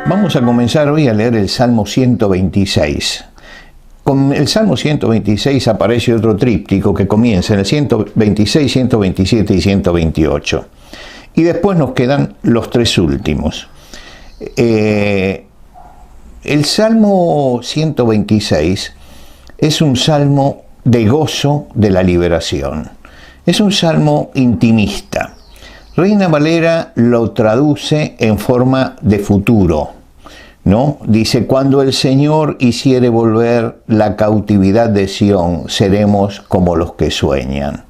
Vamos a comenzar hoy a leer el Salmo 126. Con el Salmo 126 aparece otro tríptico que comienza en el 126, 127 y 128. Y después nos quedan los tres últimos. El Salmo 126 es un salmo de gozo de la liberación. Es un salmo intimista. Reina Valera lo traduce en forma de futuro, ¿no? Dice: cuando el Señor hiciere volver la cautividad de Sión, seremos como los que sueñan.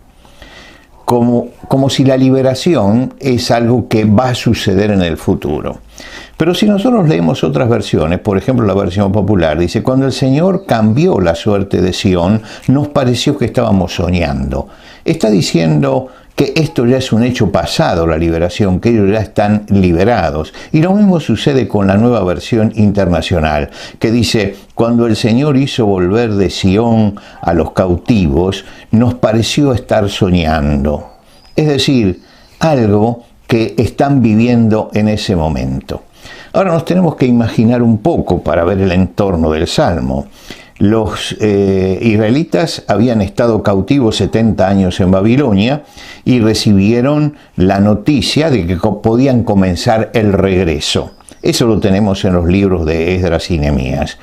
Como si la liberación es algo que va a suceder en el futuro. Pero si nosotros leemos otras versiones, por ejemplo la versión popular, dice: cuando el Señor cambió la suerte de Sión, nos pareció que estábamos soñando. Está diciendo que esto ya es un hecho pasado, la liberación, que ellos ya están liberados. Y lo mismo sucede con la nueva versión internacional, que dice: cuando el Señor hizo volver de Sión a los cautivos, nos pareció estar soñando. Es decir, algo que están viviendo en ese momento. Ahora nos tenemos que imaginar un poco para ver el entorno del Salmo. Los israelitas habían estado cautivos 70 años en Babilonia y recibieron la noticia de que podían comenzar el regreso. Eso lo tenemos en los libros de Esdras y Nehemías.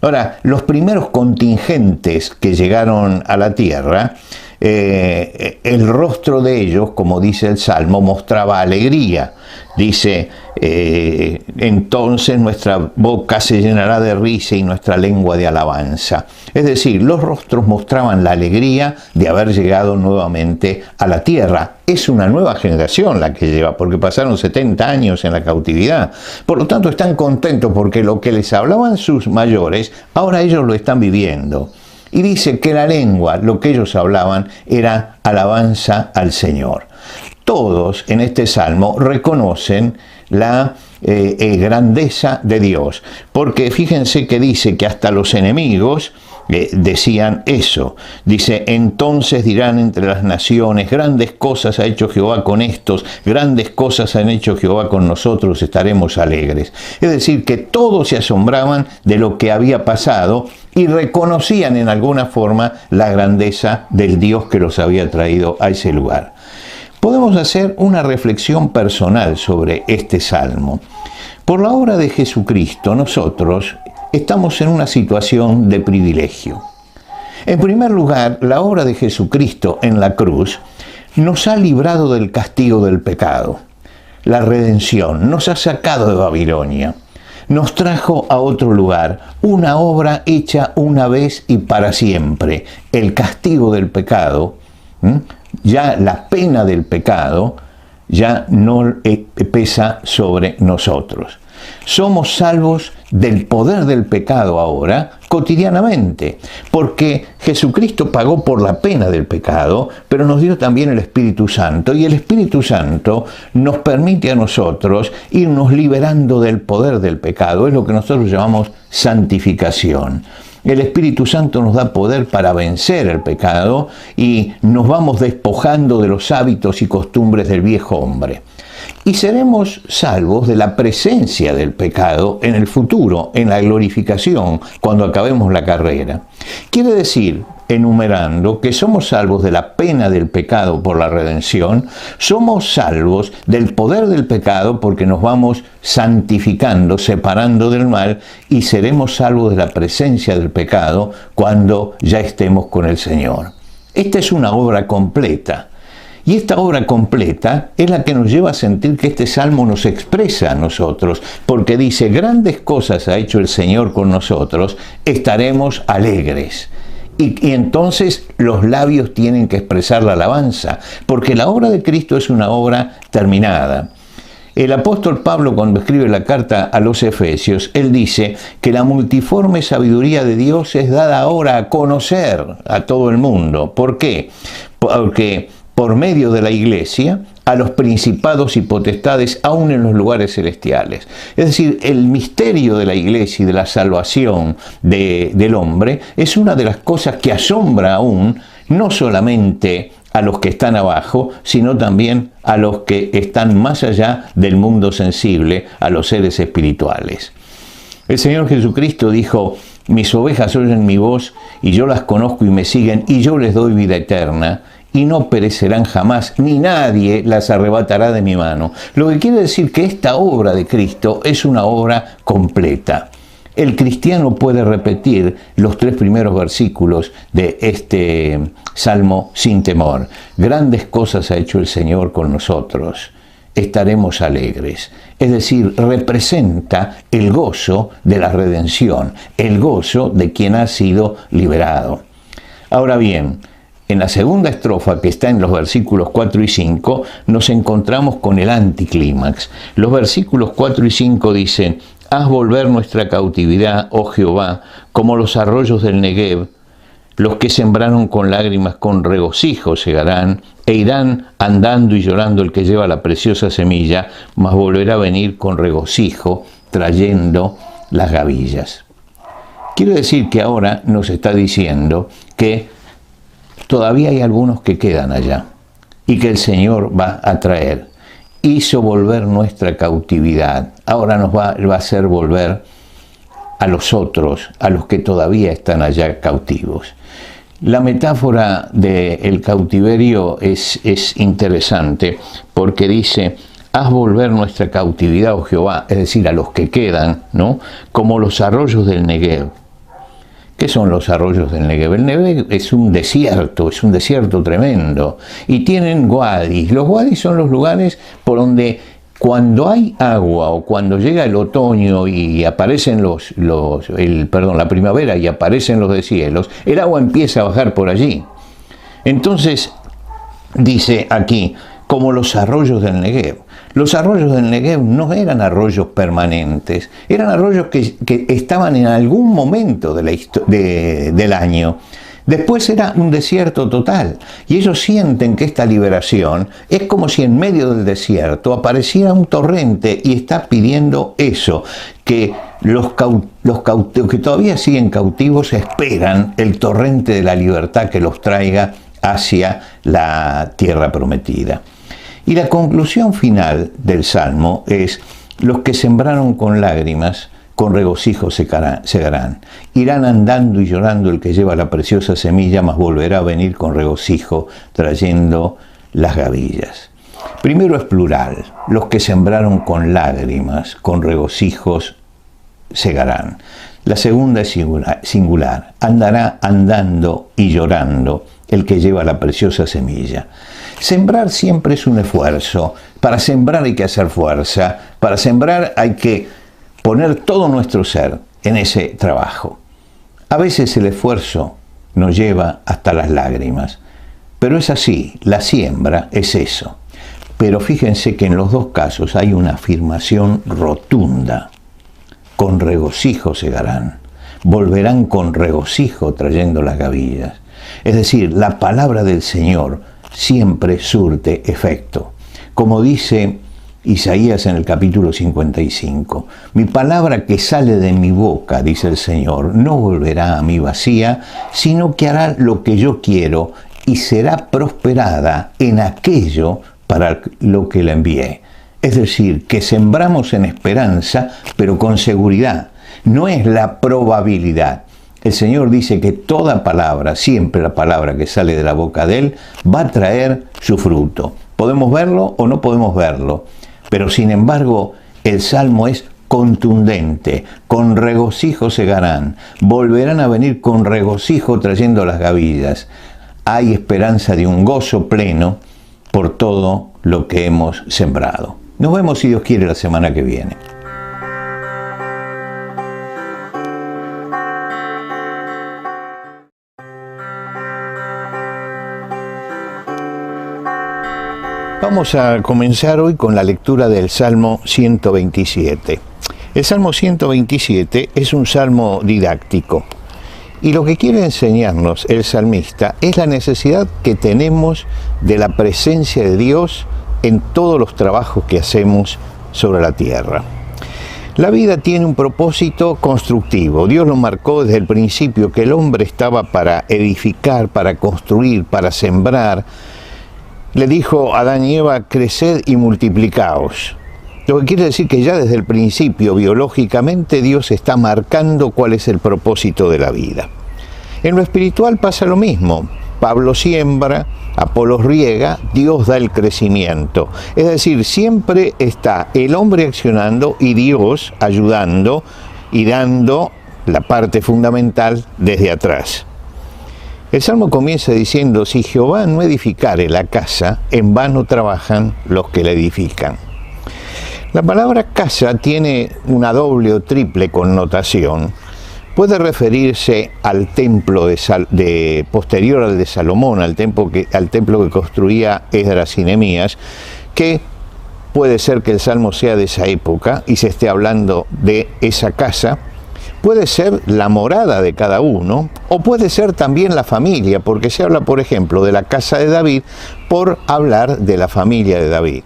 Ahora, los primeros contingentes que llegaron a la tierra, el rostro de ellos, como dice el Salmo, mostraba alegría. Dice: entonces nuestra boca se llenará de risa y nuestra lengua de alabanza. Es decir, los rostros mostraban la alegría de haber llegado nuevamente a la tierra. Es una nueva generación la que lleva, porque pasaron 70 años en la cautividad. Por lo tanto, están contentos porque lo que les hablaban sus mayores, ahora ellos lo están viviendo. Y dice que la lengua, lo que ellos hablaban, era alabanza al Señor. Todos en este salmo reconocen la grandeza de Dios, porque fíjense que dice que hasta los enemigos decían eso. Dice: entonces dirán entre las naciones, grandes cosas ha hecho Jehová con estos, grandes cosas han hecho Jehová con nosotros, estaremos alegres. Es decir, que todos se asombraban de lo que había pasado y reconocían en alguna forma la grandeza del Dios que los había traído a ese lugar. Podemos hacer una reflexión personal sobre este salmo. Por la obra de Jesucristo, nosotros estamos en una situación de privilegio. En primer lugar, la obra de Jesucristo en la cruz nos ha librado del castigo del pecado. La redención nos ha sacado de Babilonia. Nos trajo a otro lugar, una obra hecha una vez y para siempre. El castigo del pecado, ya la pena del pecado, ya no pesa sobre nosotros. Somos salvos del poder del pecado ahora, cotidianamente, porque Jesucristo pagó por la pena del pecado, pero nos dio también el Espíritu Santo, y el Espíritu Santo nos permite a nosotros irnos liberando del poder del pecado. Es lo que nosotros llamamos santificación. El Espíritu Santo nos da poder para vencer el pecado y nos vamos despojando de los hábitos y costumbres del viejo hombre. Y seremos salvos de la presencia del pecado en el futuro, en la glorificación, cuando acabemos la carrera. Quiere decir, enumerando, que somos salvos de la pena del pecado por la redención, somos salvos del poder del pecado porque nos vamos santificando, separando del mal, y seremos salvos de la presencia del pecado cuando ya estemos con el Señor. Esta es una obra completa. Y esta obra completa es la que nos lleva a sentir que este salmo nos expresa a nosotros, porque dice: grandes cosas ha hecho el Señor con nosotros, estaremos alegres. Y entonces los labios tienen que expresar la alabanza, porque la obra de Cristo es una obra terminada. El apóstol Pablo, cuando escribe la carta a los Efesios, él dice que la multiforme sabiduría de Dios es dada ahora a conocer a todo el mundo. ¿Por qué? Porque por medio de la Iglesia, a los principados y potestades aún en los lugares celestiales. Es decir, el misterio de la Iglesia y de la salvación del hombre es una de las cosas que asombra aún no solamente a los que están abajo, sino también a los que están más allá del mundo sensible, a los seres espirituales. El Señor Jesucristo dijo: mis ovejas oyen mi voz, y yo las conozco y me siguen, y yo les doy vida eterna, y no perecerán jamás, ni nadie las arrebatará de mi mano. Lo que quiere decir que esta obra de Cristo es una obra completa. El cristiano puede repetir los 3 primeros versículos de este salmo sin temor. Grandes cosas ha hecho el Señor con nosotros, estaremos alegres. Es decir, representa el gozo de la redención, el gozo de quien ha sido liberado. Ahora bien, en la segunda estrofa, que está en los versículos 4 y 5, nos encontramos con el anticlímax. Los versículos 4 y 5 dicen: haz volver nuestra cautividad, oh Jehová, como los arroyos del Negev. Los que sembraron con lágrimas, con regocijo segarán, e irán andando y llorando el que lleva la preciosa semilla, mas volverá a venir con regocijo, trayendo las gavillas. Quiero decir que ahora nos está diciendo que todavía hay algunos que quedan allá, y que el Señor va a traer. Hizo volver nuestra cautividad, ahora nos va a hacer volver a los otros, a los que todavía están allá cautivos. La metáfora del cautiverio es interesante, porque dice: haz volver nuestra cautividad, oh Jehová, es decir, a los que quedan, ¿no? Como los arroyos del Negev. ¿Qué son los arroyos del Negev? El Negev es un desierto tremendo, y tienen wadis. Los wadis son los lugares por donde, cuando hay agua o cuando llega el otoño y aparecen la primavera y aparecen los deshielos, el agua empieza a bajar por allí. Entonces, dice aquí, como los arroyos del Negev. Los arroyos del Negev no eran arroyos permanentes, eran arroyos que estaban en algún momento del año. Después era un desierto total, y ellos sienten que esta liberación es como si en medio del desierto apareciera un torrente y está pidiendo eso, que los cautivos que todavía siguen cautivos esperan el torrente de la libertad que los traiga hacia la tierra prometida. Y la conclusión final del Salmo es: los que sembraron con lágrimas, con regocijo segarán. Irán andando y llorando el que lleva la preciosa semilla, mas volverá a venir con regocijo, trayendo las gavillas. Primero es plural: los que sembraron con lágrimas, con regocijos segarán. La segunda es singular: andará andando y llorando el que lleva la preciosa semilla. Sembrar siempre es un esfuerzo. Para sembrar hay que hacer fuerza. Para sembrar hay que poner todo nuestro ser en ese trabajo. A veces el esfuerzo nos lleva hasta las lágrimas. Pero es así, la siembra es eso. Pero fíjense que en los dos casos hay una afirmación rotunda. Con regocijo segarán. Volverán con regocijo trayendo las gavillas. Es decir, la palabra del Señor siempre surte efecto. Como dice Isaías en el capítulo 55, mi palabra que sale de mi boca, dice el Señor, no volverá a mí vacía, sino que hará lo que yo quiero y será prosperada en aquello para lo que la envié. Es decir, que sembramos en esperanza, pero con seguridad. No es la probabilidad. El Señor dice que toda palabra, siempre la palabra que sale de la boca de Él, va a traer su fruto. Podemos verlo o no podemos verlo, pero sin embargo el Salmo es contundente. Con regocijo segarán, volverán a venir con regocijo trayendo las gavillas. Hay esperanza de un gozo pleno por todo lo que hemos sembrado. Nos vemos, si Dios quiere, la semana que viene. Vamos a comenzar hoy con la lectura del Salmo 127. El Salmo 127 es un salmo didáctico, y lo que quiere enseñarnos el salmista es la necesidad que tenemos de la presencia de Dios en todos los trabajos que hacemos sobre la tierra. La vida tiene un propósito constructivo. Dios lo marcó desde el principio, que el hombre estaba para edificar, para construir, para sembrar, le dijo a Adán y Eva: creced y multiplicaos. Lo que quiere decir que ya desde el principio, biológicamente, Dios está marcando cuál es el propósito de la vida. En lo espiritual pasa lo mismo. Pablo siembra, Apolos riega, Dios da el crecimiento. Es decir, siempre está el hombre accionando y Dios ayudando y dando la parte fundamental desde atrás. El Salmo comienza diciendo: si Jehová no edificare la casa, en vano trabajan los que la edifican. La palabra casa tiene una doble o triple connotación. Puede referirse al templo posterior al de Salomón, al templo que construía Esdras y Nehemías, que puede ser que el Salmo sea de esa época y se esté hablando de esa casa. Puede ser la morada de cada uno, o puede ser también la familia, porque se habla, por ejemplo, de la casa de David por hablar de la familia de David.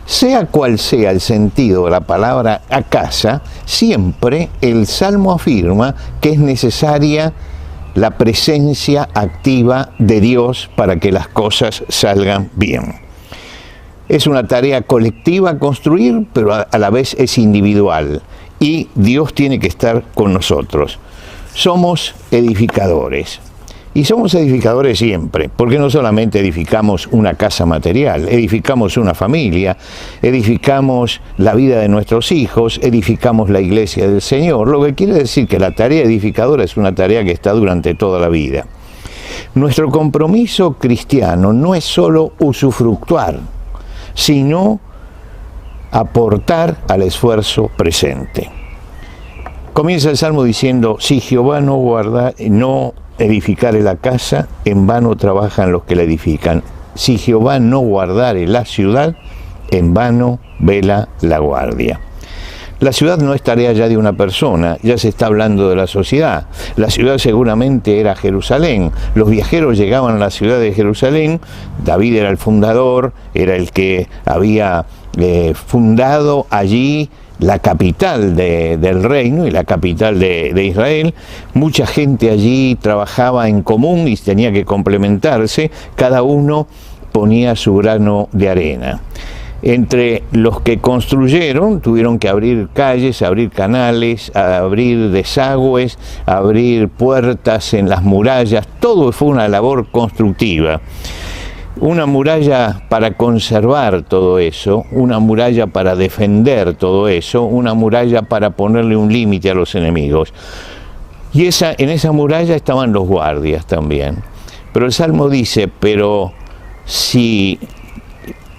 Sea cual sea el sentido de la palabra a casa, siempre el Salmo afirma que es necesaria la presencia activa de Dios para que las cosas salgan bien. Es una tarea colectiva construir, pero a la vez es individual. Y Dios tiene que estar con nosotros. Somos edificadores. Y somos edificadores siempre, porque no solamente edificamos una casa material, edificamos una familia, edificamos la vida de nuestros hijos, edificamos la iglesia del Señor, lo que quiere decir que la tarea edificadora es una tarea que está durante toda la vida. Nuestro compromiso cristiano no es solo usufructuar, sino aportar al esfuerzo presente. Comienza el Salmo diciendo: si Jehová no edificare la casa, en vano trabajan los que la edifican. Si Jehová no guardare la ciudad, en vano vela la guardia. La ciudad no es tarea ya de una persona, ya se está hablando de la sociedad. La ciudad seguramente era Jerusalén. Los viajeros llegaban a la ciudad de Jerusalén. David era el fundador, era el que había fundado allí la capital del reino y la capital de Israel. Mucha gente allí trabajaba en común y tenía que complementarse. Cada uno ponía su grano de arena. Entre los que construyeron, tuvieron que abrir calles, abrir canales, abrir desagües, abrir puertas en las murallas. Todo fue una labor constructiva. Una muralla para conservar todo eso, una muralla para defender todo eso, una muralla para ponerle un límite a los enemigos. Y en esa muralla estaban los guardias también. Pero el Salmo dice: pero si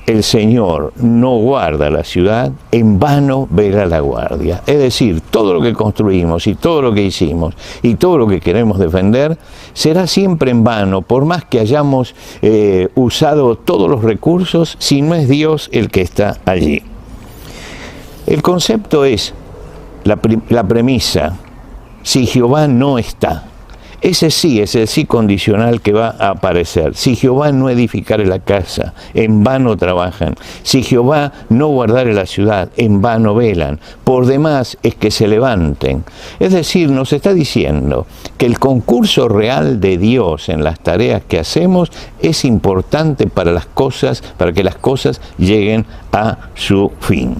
el Señor no guarda la ciudad, en vano vela la guardia. Es decir, todo lo que construimos y todo lo que hicimos y todo lo que queremos defender será siempre en vano, por más que hayamos usado todos los recursos, si no es Dios el que está allí. El concepto es la premisa: si Jehová no está. Ese sí es el sí condicional que va a aparecer. Si Jehová no edificare la casa, en vano trabajan. Si Jehová no guardare la ciudad, en vano velan. Por demás es que se levanten. Es decir, nos está diciendo que el concurso real de Dios en las tareas que hacemos es importante para que las cosas lleguen a su fin.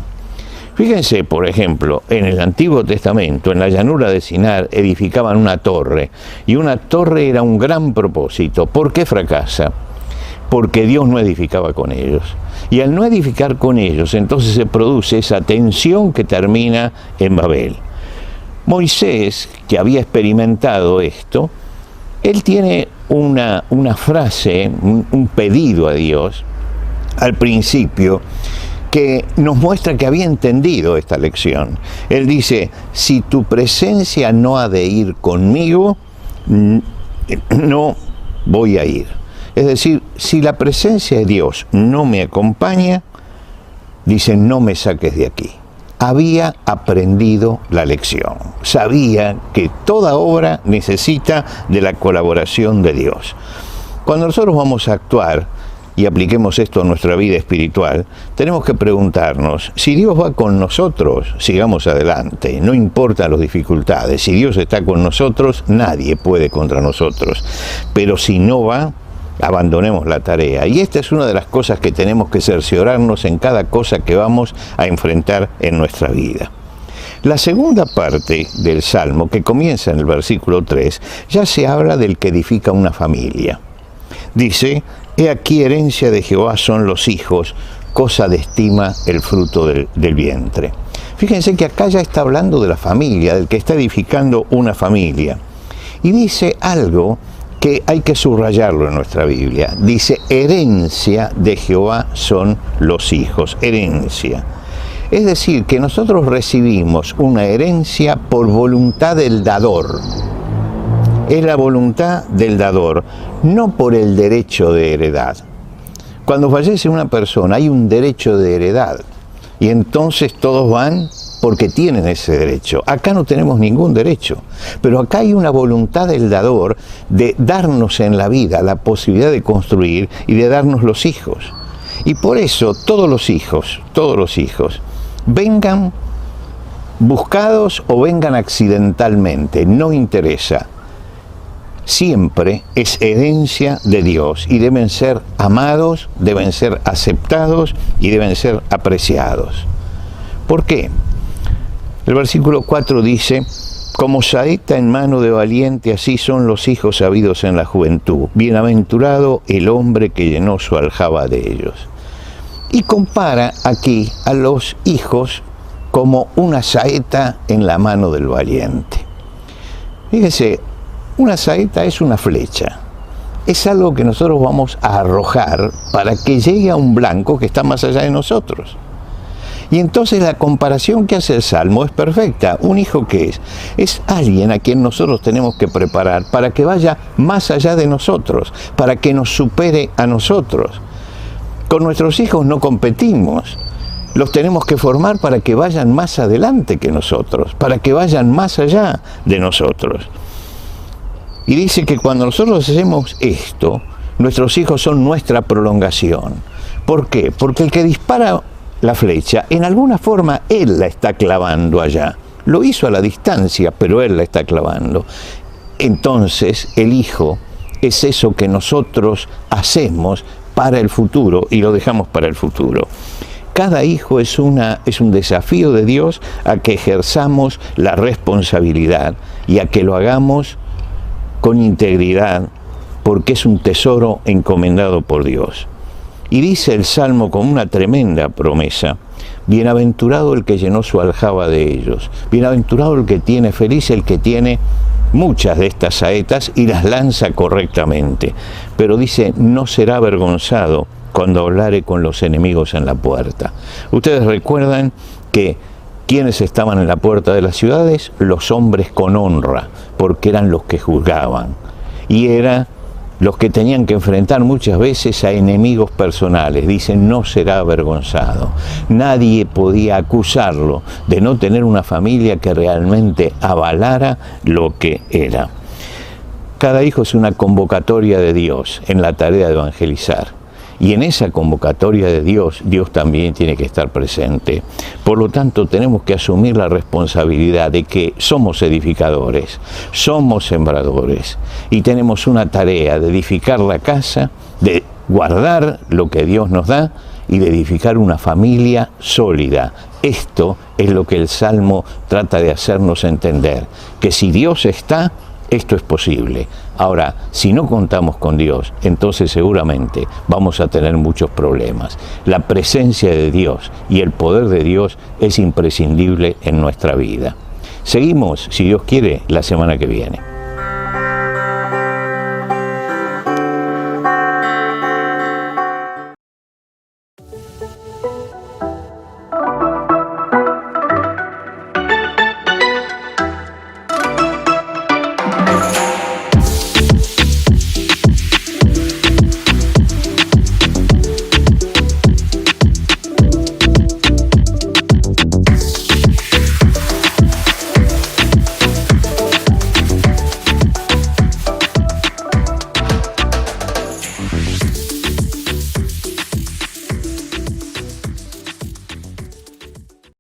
Fíjense, por ejemplo, en el Antiguo Testamento, en la llanura de Sinar, edificaban una torre, y una torre era un gran propósito. ¿Por qué fracasa? Porque Dios no edificaba con ellos. Y al no edificar con ellos, entonces se produce esa tensión que termina en Babel. Moisés, que había experimentado esto, él tiene una frase, un pedido a Dios, al principio, que nos muestra que había entendido esta lección. Él dice: si tu presencia no ha de ir conmigo, no voy a ir. Es decir, si la presencia de Dios no me acompaña, dice, no me saques de aquí. Había aprendido la lección. Sabía que toda obra necesita de la colaboración de Dios. Cuando nosotros vamos a actuar, y apliquemos esto a nuestra vida espiritual, tenemos que preguntarnos: si Dios va con nosotros, sigamos adelante, no importa las dificultades. Si Dios está con nosotros, nadie puede contra nosotros. Pero si no va, abandonemos la tarea. Y esta es una de las cosas que tenemos que cerciorarnos en cada cosa que vamos a enfrentar en nuestra vida. La segunda parte del Salmo, que comienza en el versículo 3, ya se habla del que edifica una familia. Dice: he aquí herencia de Jehová son los hijos, cosa de estima el fruto del vientre. Fíjense que acá ya está hablando de la familia, del que está edificando una familia. Y dice algo que hay que subrayarlo en nuestra Biblia. Dice: herencia de Jehová son los hijos. Herencia. Es decir, que nosotros recibimos una herencia por voluntad del dador. Es la voluntad del dador, no por el derecho de heredad. Cuando fallece una persona hay un derecho de heredad y entonces todos van porque tienen ese derecho. Acá no tenemos ningún derecho, pero acá hay una voluntad del dador de darnos en la vida la posibilidad de construir y de darnos los hijos. Y por eso todos los hijos, vengan buscados o vengan accidentalmente, no interesa. Siempre es herencia de Dios y deben ser amados, deben ser aceptados y deben ser apreciados. ¿Por qué? El versículo 4 dice: como saeta en mano de valiente, así son los hijos habidos en la juventud. Bienaventurado el hombre que llenó su aljaba de ellos. Y compara aquí a los hijos como una saeta en la mano del valiente. Fíjese, una saeta es una flecha. Es algo que nosotros vamos a arrojar para que llegue a un blanco que está más allá de nosotros. Y entonces la comparación que hace el Salmo es perfecta. ¿Un hijo qué es? Es alguien a quien nosotros tenemos que preparar para que vaya más allá de nosotros, para que nos supere a nosotros. Con nuestros hijos no competimos. Los tenemos que formar para que vayan más adelante que nosotros, para que vayan más allá de nosotros. Y dice que cuando nosotros hacemos esto, nuestros hijos son nuestra prolongación. ¿Por qué? Porque el que dispara la flecha, en alguna forma él la está clavando allá. Lo hizo a la distancia, pero él la está clavando. Entonces, el hijo es eso que nosotros hacemos para el futuro y lo dejamos para el futuro. Cada hijo es un desafío de Dios a que ejerzamos la responsabilidad y a que lo hagamos con integridad, porque es un tesoro encomendado por Dios. Y dice el Salmo con una tremenda promesa: bienaventurado el que llenó su aljaba de ellos, bienaventurado el que tiene, feliz el que tiene muchas de estas saetas y las lanza correctamente. Pero dice: no será avergonzado cuando hablare con los enemigos en la puerta. Ustedes recuerdan que ¿quiénes estaban en la puerta de las ciudades? Los hombres con honra, porque eran los que juzgaban. Y eran los que tenían que enfrentar muchas veces a enemigos personales. Dicen: no será avergonzado. Nadie podía acusarlo de no tener una familia que realmente avalara lo que era. Cada hijo es una convocatoria de Dios en la tarea de evangelizar. Y en esa convocatoria de Dios, Dios también tiene que estar presente. Por lo tanto, tenemos que asumir la responsabilidad de que somos edificadores, somos sembradores, y tenemos una tarea de edificar la casa, de guardar lo que Dios nos da y de edificar una familia sólida. Esto es lo que el Salmo trata de hacernos entender, que si Dios está, esto es posible. Ahora, si no contamos con Dios, entonces seguramente vamos a tener muchos problemas. La presencia de Dios y el poder de Dios es imprescindible en nuestra vida. Seguimos, si Dios quiere, la semana que viene.